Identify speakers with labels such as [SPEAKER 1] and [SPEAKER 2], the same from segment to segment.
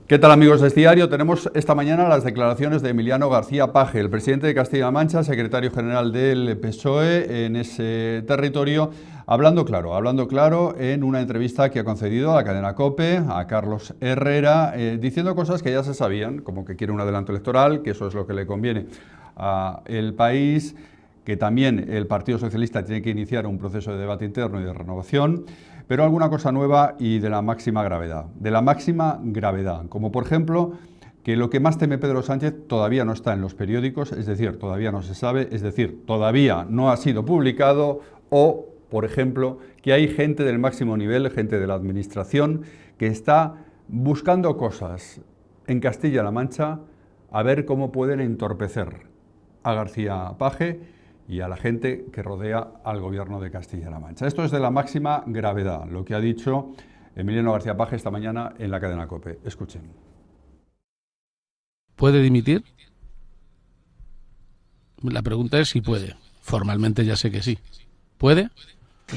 [SPEAKER 1] ¿Qué tal, amigos de Diario? Tenemos esta mañana las declaraciones de Emiliano García Paje, el presidente de Castilla-La Mancha, secretario general del PSOE en ese territorio, hablando claro en una entrevista que ha concedido a la cadena COPE, a Carlos Herrera, diciendo cosas que ya se sabían, como que quiere un adelanto electoral, que eso es lo que le conviene al país, que también el Partido Socialista tiene que iniciar un proceso de debate interno y de renovación, pero alguna cosa nueva y de la máxima gravedad, como por ejemplo que lo que más teme Pedro Sánchez todavía no está en los periódicos, es decir, todavía no se sabe, es decir, todavía no ha sido publicado, o, por ejemplo, que hay gente del máximo nivel, gente de la administración, que está buscando cosas en Castilla-La Mancha a ver cómo pueden entorpecer a García Paje y a la gente que rodea al gobierno de Castilla-La Mancha. Esto es de la máxima gravedad, lo que ha dicho Emiliano García Paje esta mañana en la cadena COPE. Escuchen.
[SPEAKER 2] ¿Puede dimitir? La pregunta es si puede. Formalmente ya sé que sí. ¿Puede?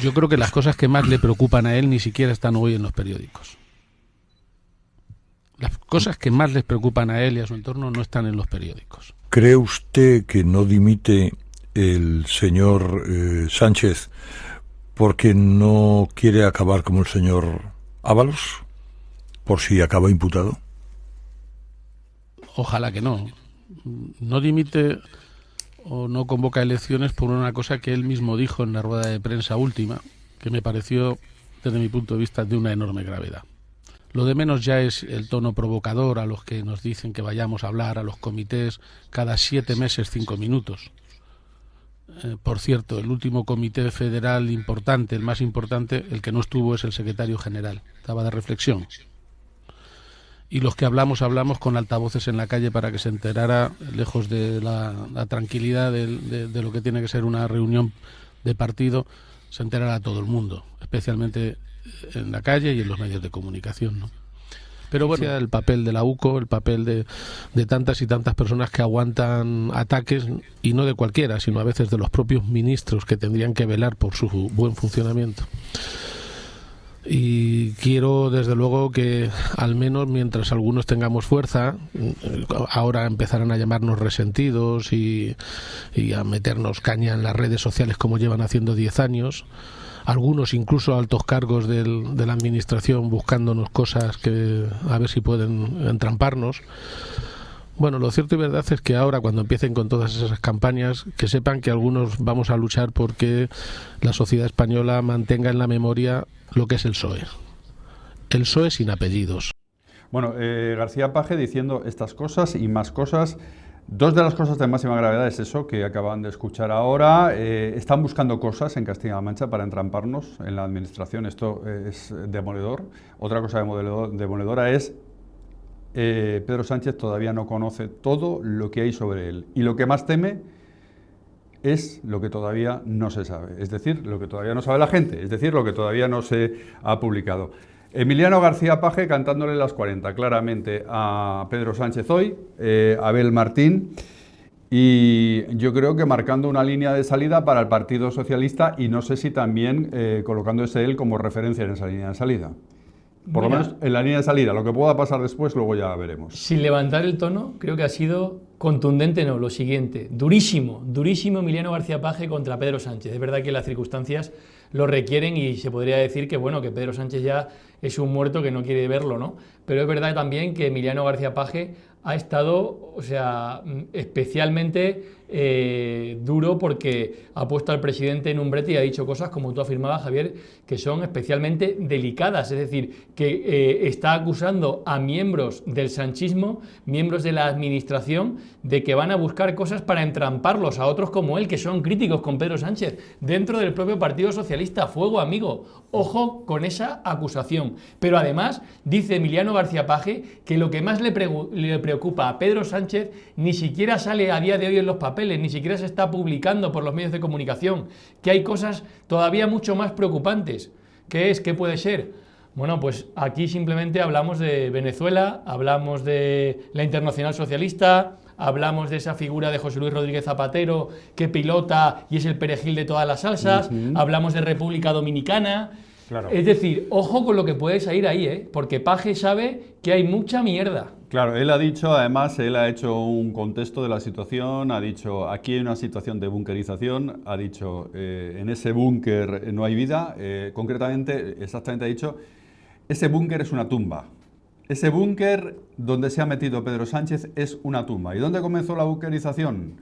[SPEAKER 2] Yo creo que las cosas que más le preocupan a él ni siquiera están hoy en los periódicos. Las cosas que más les preocupan a él y a su entorno no están en los periódicos.
[SPEAKER 3] ¿Cree usted que no dimite el señor Sánchez porque no quiere acabar como el señor Ábalos, por si acaba imputado?
[SPEAKER 2] Ojalá que no. No dimite o no convoca elecciones por una cosa que él mismo dijo en la rueda de prensa última, que me pareció, desde mi punto de vista, de una enorme gravedad. Lo de menos ya es el tono provocador a los que nos dicen que vayamos a hablar a los comités cada 7 meses, 5 minutos. Por cierto, el último comité federal importante, el más importante, el que no estuvo es el secretario general. Estaba de reflexión. Y los que hablamos con altavoces en la calle para que se enterara, lejos de la tranquilidad de lo que tiene que ser una reunión de partido, se enterara todo el mundo, especialmente en la calle y en los medios de comunicación, ¿no? Pero bueno, el papel de la UCO, el papel de tantas y tantas personas que aguantan ataques, y no de cualquiera, sino a veces de los propios ministros que tendrían que velar por su buen funcionamiento. Y quiero, desde luego, que al menos mientras algunos tengamos fuerza, ahora empezarán a llamarnos resentidos y a meternos caña en las redes sociales como llevan haciendo 10 años, algunos incluso altos cargos de la administración buscándonos cosas que a ver si pueden entramparnos. Bueno, lo cierto y verdad es que ahora, cuando empiecen con todas esas campañas, que sepan que algunos vamos a luchar porque la sociedad española mantenga en la memoria lo que es el PSOE. El PSOE sin apellidos.
[SPEAKER 1] Bueno, García Paje diciendo estas cosas y más cosas. Dos de las cosas de máxima gravedad es eso que acaban de escuchar ahora. Están buscando cosas en Castilla-La Mancha para entramparnos en la administración. Esto es demoledor. Otra cosa demoledora es Pedro Sánchez todavía no conoce todo lo que hay sobre él. Y lo que más teme es lo que todavía no se sabe. Es decir, lo que todavía no sabe la gente. Es decir, lo que todavía no se ha publicado. Emiliano García Paje cantándole las 40 claramente a Pedro Sánchez hoy, Abel Martín, y yo creo que marcando una línea de salida para el Partido Socialista y no sé si también colocándose él como referencia en esa línea de salida. Por lo menos en la línea de salida. Lo que pueda pasar después luego ya veremos.
[SPEAKER 4] Sin levantar el tono, creo que ha sido contundente, no, lo siguiente. Durísimo Emiliano García Paje contra Pedro Sánchez. Es verdad que las circunstancias lo requieren y se podría decir que, bueno, que Pedro Sánchez ya es un muerto que no quiere verlo, ¿no? Pero es verdad también que Emiliano García Paje ha estado, o sea, especialmente duro porque ha puesto al presidente en un brete y ha dicho cosas, como tú afirmabas, Javier, que son especialmente delicadas. Es decir, que está acusando a miembros del sanchismo, miembros de la administración, de que van a buscar cosas para entramparlos a otros como él, que son críticos con Pedro Sánchez, dentro del propio Partido Socialista. Fuego, amigo. Ojo con esa acusación. Pero además, dice Emiliano García Paje que lo que más le preocupa a Pedro Sánchez ni siquiera sale a día de hoy en los papeles, ni siquiera se está publicando por los medios de comunicación, que hay cosas todavía mucho más preocupantes. ¿Qué puede ser? Bueno, pues aquí simplemente hablamos de Venezuela, hablamos de la Internacional Socialista, hablamos de esa figura de José Luis Rodríguez Zapatero que pilota y es el perejil de todas las salsas, hablamos de República Dominicana.
[SPEAKER 1] Claro.
[SPEAKER 4] Es decir, ojo con lo que puede salir ahí, porque Paje sabe que hay mucha mierda.
[SPEAKER 1] Claro, él ha dicho, además, él ha hecho un contexto de la situación, ha dicho, aquí hay una situación de bunkerización, ha dicho, en ese búnker no hay vida, concretamente, exactamente ha dicho, ese búnker es una tumba. Ese búnker donde se ha metido Pedro Sánchez es una tumba. ¿Y dónde comenzó la bunkerización?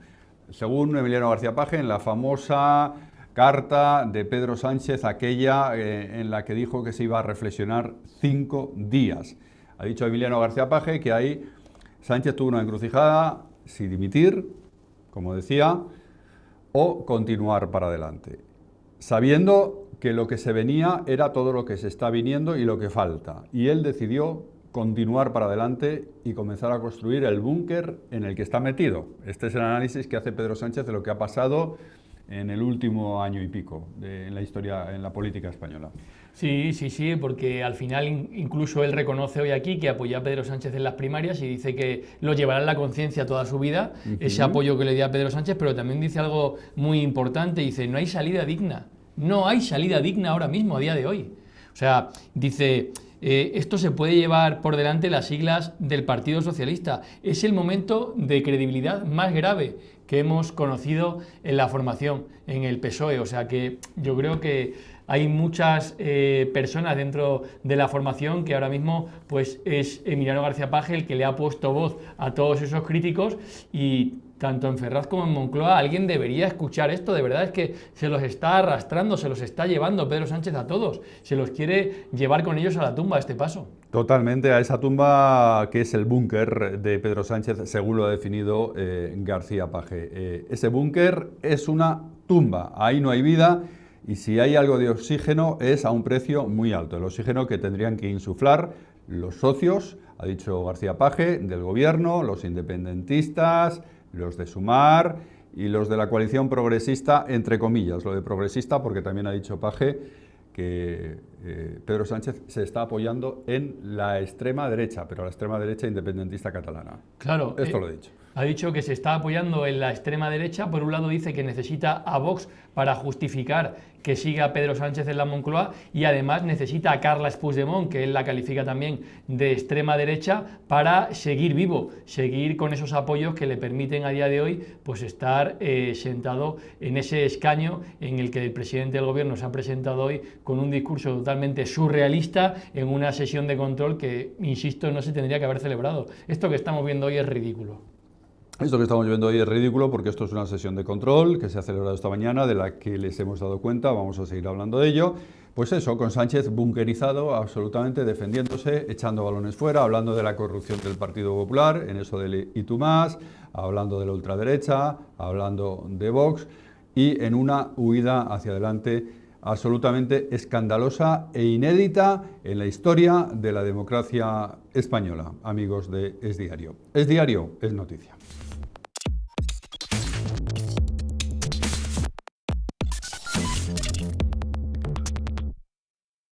[SPEAKER 1] Según Emiliano García Paje, en la famosa carta de Pedro Sánchez, aquella en la que dijo que se iba a reflexionar 5 días. Ha dicho Emiliano García Paje que ahí Sánchez tuvo una encrucijada, si dimitir, como decía, o continuar para adelante, sabiendo que lo que se venía era todo lo que se está viniendo y lo que falta. Y él decidió continuar para adelante y comenzar a construir el búnker en el que está metido. Este es el análisis que hace Pedro Sánchez de lo que ha pasado en el último año y pico en la historia, en la política española.
[SPEAKER 4] Sí, porque al final incluso él reconoce hoy aquí que apoyó a Pedro Sánchez en las primarias y dice que lo llevará en la conciencia toda su vida, ese apoyo que le dio a Pedro Sánchez, pero también dice algo muy importante, dice, no hay salida digna, no hay salida digna ahora mismo, a día de hoy. O sea, dice, esto se puede llevar por delante las siglas del Partido Socialista, es el momento de credibilidad más grave que hemos conocido en la formación, en el PSOE, o sea que yo creo que hay muchas personas dentro de la formación que ahora mismo pues es Emiliano García Paje el que le ha puesto voz a todos esos críticos y tanto en Ferraz como en Moncloa alguien debería escuchar esto, de verdad es que se los está arrastrando, se los está llevando Pedro Sánchez a todos, se los quiere llevar con ellos a la tumba a este paso.
[SPEAKER 1] Totalmente, a esa tumba que es el búnker de Pedro Sánchez, según lo ha definido García Paje. Ese búnker es una tumba, ahí no hay vida. Y si hay algo de oxígeno es a un precio muy alto, el oxígeno que tendrían que insuflar los socios, ha dicho García Paje, del gobierno, los independentistas, los de Sumar y los de la coalición progresista, entre comillas, lo de progresista porque también ha dicho Paje que Pedro Sánchez se está apoyando en la extrema derecha, pero la extrema derecha independentista catalana.
[SPEAKER 4] Claro,
[SPEAKER 1] esto lo he dicho.
[SPEAKER 4] Ha dicho que se está apoyando en la extrema derecha. Por un lado dice que necesita a Vox para justificar que siga a Pedro Sánchez en la Moncloa y además necesita a Carles Puigdemont, que él la califica también de extrema derecha, para seguir vivo, seguir con esos apoyos que le permiten a día de hoy pues estar sentado en ese escaño en el que el presidente del gobierno se ha presentado hoy con un discurso totalmente surrealista en una sesión de control que, insisto, no se tendría que haber celebrado. Esto que estamos viendo hoy es ridículo.
[SPEAKER 1] Esto que estamos viendo hoy es ridículo porque esto es una sesión de control que se ha celebrado esta mañana, de la que les hemos dado cuenta, vamos a seguir hablando de ello. Pues eso, con Sánchez bunkerizado, absolutamente defendiéndose, echando balones fuera, hablando de la corrupción del Partido Popular, en eso del y tú más, hablando de la ultraderecha, hablando de Vox y en una huida hacia adelante absolutamente escandalosa e inédita en la historia de la democracia española, amigos de Es Diario. Es Diario, es noticia.